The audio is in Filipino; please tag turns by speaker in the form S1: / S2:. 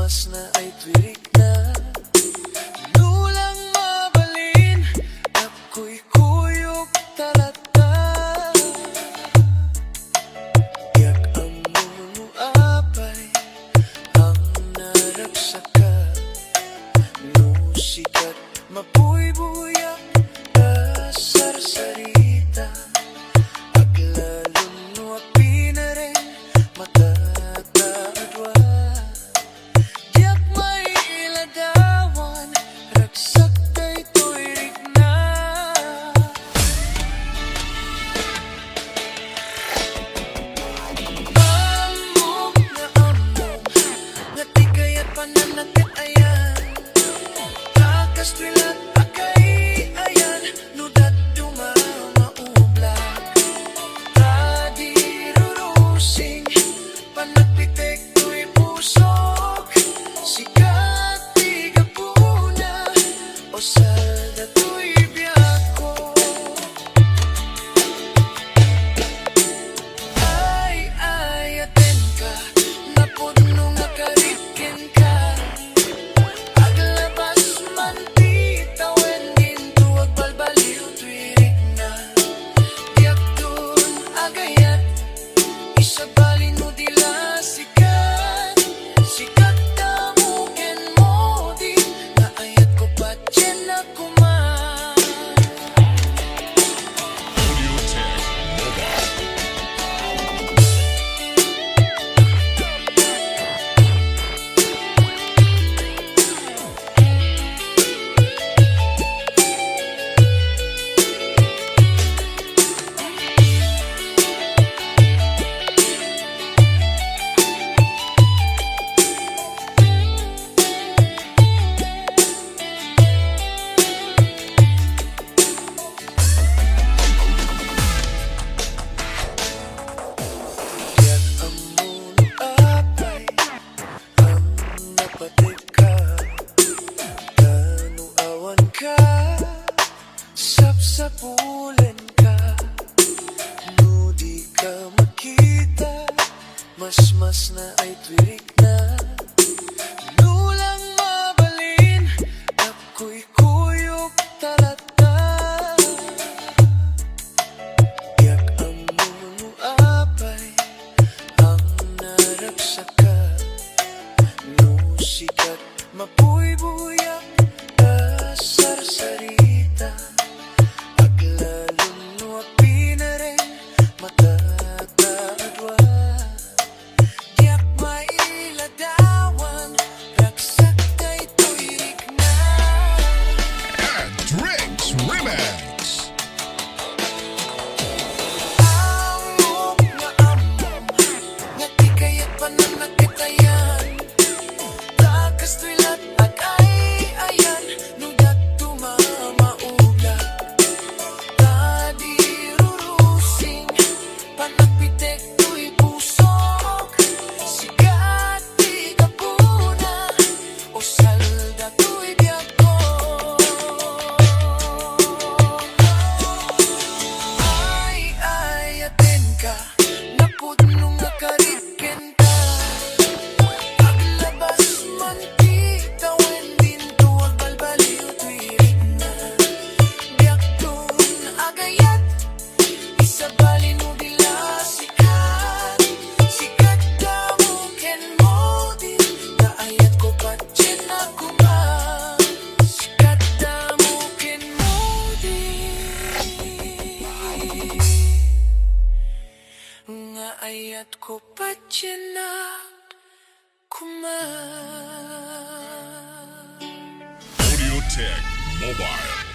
S1: mas na ay tuwirik na. Nulang mabalin, ako'y kuyog talata. Yak ang muno apay, ang naragsaka. Nusikat mabuy-buyak, sarsarita. Aglalong nuwag pinarin, matataadwa. Diyak may iladawan, ragsak day tuwirik na. Amog na amog, natigay at pananakit ayan. Takas twilat akay ayan, nudat dumamaublag. Tadirurusing, panagpitek to'y pusok. Sikat di gapuna, o salda to'y biyako. Ay, aten ka, napuno nga karikin ka. Aglabas man di tawen ginto, agbalbaliw tuwirik na. Diyak dun agayat, isabalin mo dila sikat. Sikat damukin mo di, naayat ko pa dyan na kuman.
S2: Audio Tech Mobile.
S1: Yak ang muno apay, ang napatika. Tanuawan ka, sapsapulan ka. Nudi ka makita, mas na ay tuwirik na. Nulang mabalin, ako'y kuyog talata. Yak ang muno apay, ang naragsaka. Nusikat mabuy-buyak, sarsarita. Aglalong nuwag pinarin, matataadwa. Diyak may iladawan, ragsak day tuwirik na.
S2: Drinks Remix.
S1: Amog na amog, natigay at pananakit ayan. Takas twilat akay ayan, nudat dumamaublag. Tadirurusing, panagpitek to'y pusok. Sikat di gapuna, o salda to'y biyako. Ay, aten ka, napuno nga karikin ka. Paglabas man di tawen dinto, agbalbaliw tuwirik na. Diyak dun agayat, isabalin mo dila sikat. Sikat damukin mo din, naayat ko pa dyan na kuman. Sikat damukin mo din, naayat ko pa dyan na kuman.
S2: Audio Tech Mobile.